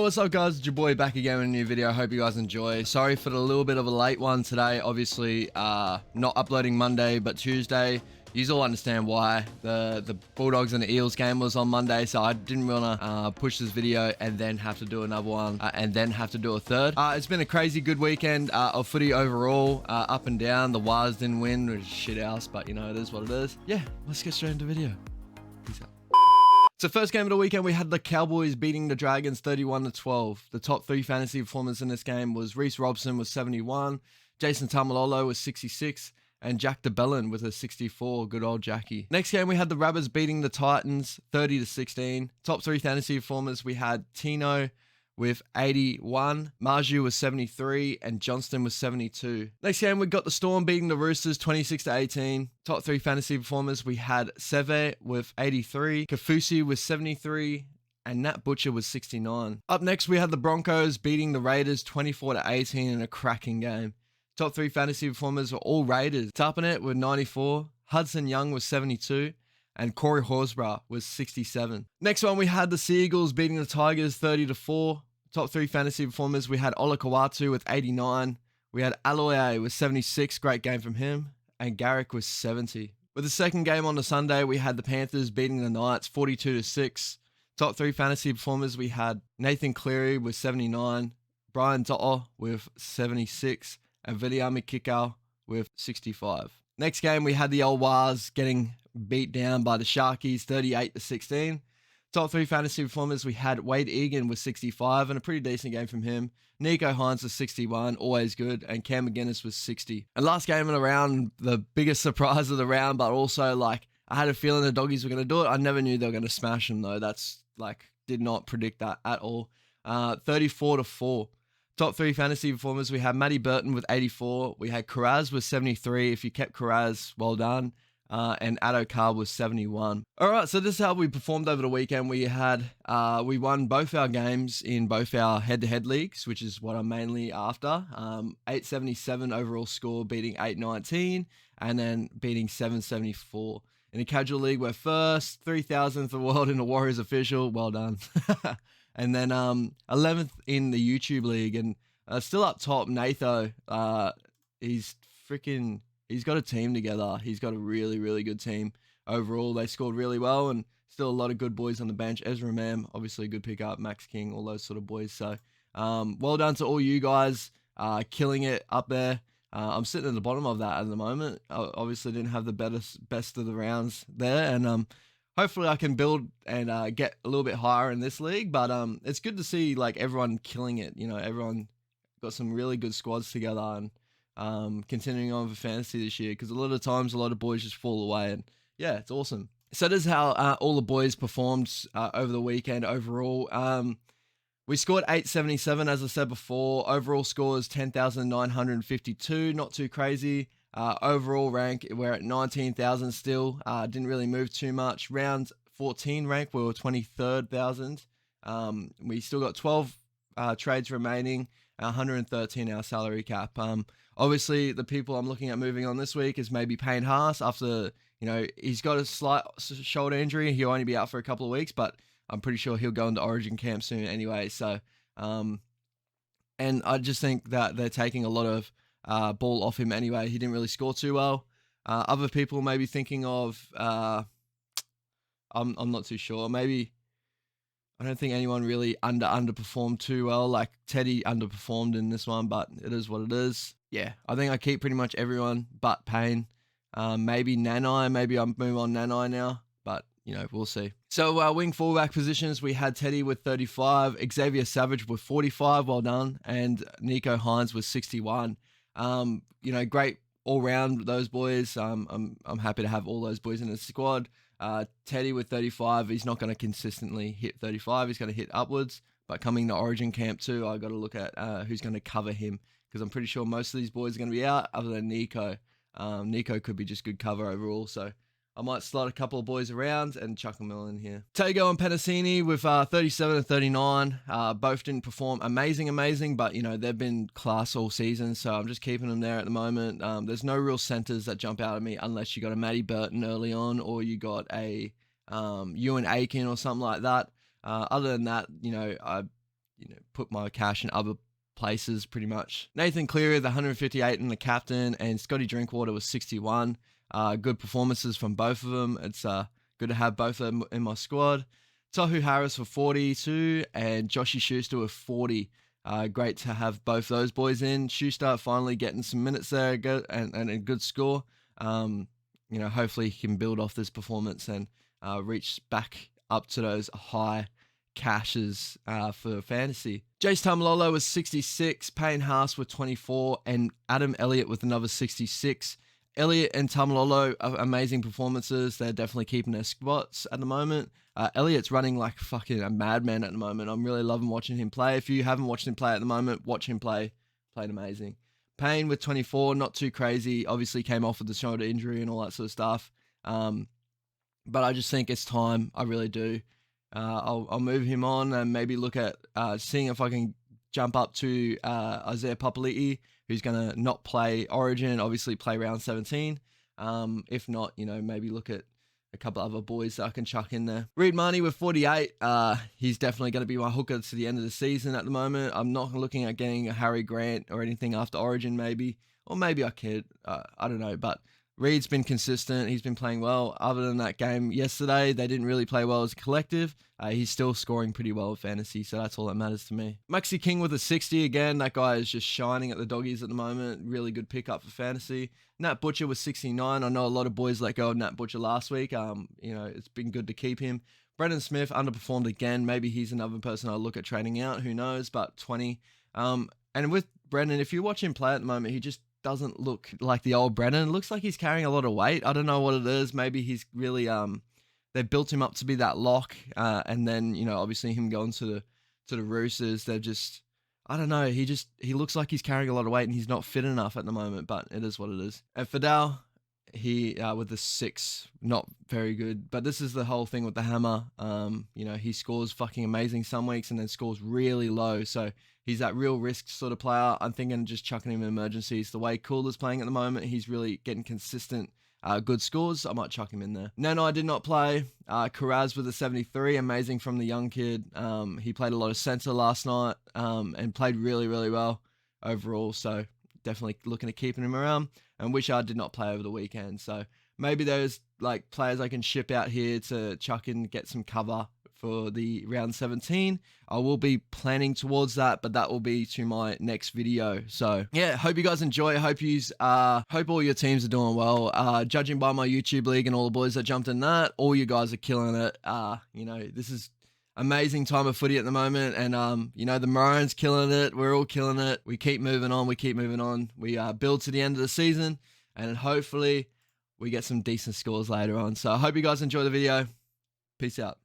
what's up guys, it's your boy back again with a new video. I hope you guys enjoy. Sorry for the little bit of a late one today. Obviously not uploading Monday but Tuesday. You all understand why. The Bulldogs and the Eels game was on Monday, so I didn't want to push this video and then have to do another one and then have to do a third. It's been a crazy good weekend of footy overall, up and down. The Wars didn't win, which is shit house, but you know, it is what it is. Yeah, let's get straight into the video. Peace out. So first game of the weekend, we had the Cowboys beating the Dragons 31-12. The top three fantasy performers in this game was Reece Robson with 71, Jason Taumalolo with 66, and Jack DeBellin with a 64. Good old Jackie. Next game, we had the Rabbits beating the Titans 30-16. Top three fantasy performers, we had Tino with 81, Marju with 73, and Johnston with 72. Next game, we got the Storm beating the Roosters 26-18. Top three fantasy performers, we had Seve with 83, Kafusi with 73, and Nat Butcher with 69. Up next, we had the Broncos beating the Raiders 24-18 in a cracking game. Top three fantasy performers were all Raiders. Tarpanet with 94, Hudson Young with 72, and Corey Horsburgh was 67. Next one, we had the Seagulls beating the Tigers 30-4. Top three fantasy performers, we had Ola Kawatu with 89. We had Aloy with 76, great game from him, and Garrick with 70. With the second game on the Sunday, we had the Panthers beating the Knights 42-6. Top three fantasy performers, we had Nathan Cleary with 79, Brian To'o with 76, and Viliami Kikau with 65. Next game, we had the old Wars getting beat down by the Sharkies 38-16. Top three fantasy performers, we had Wade Egan with 65 and a pretty decent game from him. Nico Hines was 61, always good, and Cam McGuinness was 60. And last game of the round, the biggest surprise of the round, but also like I had a feeling the Doggies were going to do it. I never knew they were going to smash them though. That's like, did not predict that at all. 34-4. Top three fantasy performers, we had Matty Burton with 84. We had Karaz with 73. If you kept Karaz, well done. And Addo Carr was 71. All right, so this is how we performed over the weekend. We we won both our games in both our head-to-head leagues, which is what I'm mainly after. 877 overall score, beating 819, and then beating 774. In the casual league, we're first, 3,000th the world in the Warriors official. Well done. And then 11th in the YouTube league, and still up top, Natho. He's got a team together. He's got a really, really good team overall. They scored really well, and still a lot of good boys on the bench. Ezra Mam, obviously a good pickup. Max King, all those sort of boys. So well done to all you guys, killing it up there. I'm sitting at the bottom of that at the moment. I obviously didn't have the best of the rounds there, and hopefully I can build and get a little bit higher in this league. But it's good to see like everyone killing it. You know, everyone got some really good squads together, and continuing on for fantasy this year, because a lot of times a lot of boys just fall away, and yeah, it's awesome. So this is how all the boys performed over the weekend overall. We scored 877, as I said before. Overall score is 10,952, not too crazy. Overall rank, we're at 19,000 still. Didn't really move too much. Round 14 rank, we were 23rd. We still got 12 trades remaining, 113 our salary cap. Obviously, the people I'm looking at moving on this week is maybe Payne Haas after, you know, he's got a slight shoulder injury. He'll only be out for a couple of weeks, but I'm pretty sure he'll go into Origin camp soon anyway. So, and I just think that they're taking a lot of ball off him anyway. He didn't really score too well. Other people may be thinking of, I'm not too sure. Maybe, I don't think anyone really underperformed too well. Like Teddy underperformed in this one, but it is what it is. Yeah, I think I keep pretty much everyone but Payne. Maybe Nanai. Maybe I'll move on Nanai now, but you know, we'll see. So wing fullback positions, we had Teddy with 35, Xavier Savage with 45, well done, and Nico Hines with 61. You know, great all round those boys. I'm happy to have all those boys in the squad. Teddy with 35, he's not going to consistently hit 35. He's going to hit upwards, but coming to Origin camp too, I got to look at who's going to cover him, because I'm pretty sure most of these boys are going to be out other than Nico. Nico could be just good cover overall, so I might slot a couple of boys around and chuck them all in here. Tago and Penasini with 37 and 39. Both didn't perform amazing, but, you know, they've been class all season, so I'm just keeping them there at the moment. There's no real centers that jump out at me unless you got a Matty Burton early on, or you got a Ewan Aiken or something like that. Other than that, you know, put my cash in other places pretty much. Nathan Cleary, the 158 and the captain, and Scotty Drinkwater was 61. Good performances from both of them. It's good to have both of them in my squad. Tohu Harris for 42 and Joshy Schuster with 40. Great to have both those boys in. Schuster finally getting some minutes there and a good score. Hopefully he can build off this performance and reach back up to those high cashes for fantasy. Jace Tamalolo was 66, Payne Haas with 24, and Adam Elliott with another 66. Elliott and Tamalolo, amazing performances. They're definitely keeping their spots at the moment. Elliott's running like fucking a madman at the moment. I'm really loving watching him play. If you haven't watched him play at the moment, watch him play. Played amazing. Payne with 24, not too crazy. Obviously came off with the shoulder injury and all that sort of stuff. But I just think it's time. I really do. I'll move him on and maybe look at seeing if I can jump up to Isaiah Papali'i, who's going to not play Origin, obviously play round 17. If not, maybe look at a couple other boys that I can chuck in there. Reed Marnie with 48. He's definitely going to be my hooker to the end of the season at the moment. I'm not looking at getting a Harry Grant or anything after Origin maybe. Or maybe I could. I don't know. But Reed's been consistent. He's been playing well. Other than that game yesterday, they didn't really play well as a collective. He's still scoring pretty well in fantasy, so that's all that matters to me. Maxi King with a 60 again. That guy is just shining at the doggies at the moment. Really good pickup for fantasy. Nat Butcher was 69. I know a lot of boys let go of Nat Butcher last week. It's been good to keep him. Brendan Smith underperformed again. Maybe he's another person I'll look at trading out. Who knows? But 20. And with Brendan, if you watch him play at the moment, he just doesn't look like the old Brennan. It looks like he's carrying a lot of weight. I don't know what it is. Maybe he's really they've built him up to be that lock, and then obviously him going to the Roosters, they've just, I don't know. He looks like he's carrying a lot of weight and he's not fit enough at the moment. But it is what it is. And Fidel, he with the 6, not very good. But this is the whole thing with the hammer. He scores fucking amazing some weeks and then scores really low. So he's that real risk sort of player. I'm thinking of just chucking him in emergencies. The way Cooler's playing at the moment, he's really getting consistent good scores. I might chuck him in there. No, I did not play. Karaz with a 73, amazing from the young kid. He played a lot of centre last night and played really, really well overall. So definitely looking at keeping him around. And Wishart did not play over the weekend. So maybe those like players I can ship out here to chuck in, get some cover for the round 17. I will be planning towards that, but that will be to my next video. So yeah, hope you guys enjoy. Hope all your teams are doing well. Judging by my YouTube league and all the boys that jumped in that, all you guys are killing it. This is amazing time of footy at the moment, and the Maroons killing it. We're all killing it. We keep moving on. We build to the end of the season, and hopefully we get some decent scores later on. So I hope you guys enjoy the video. Peace out.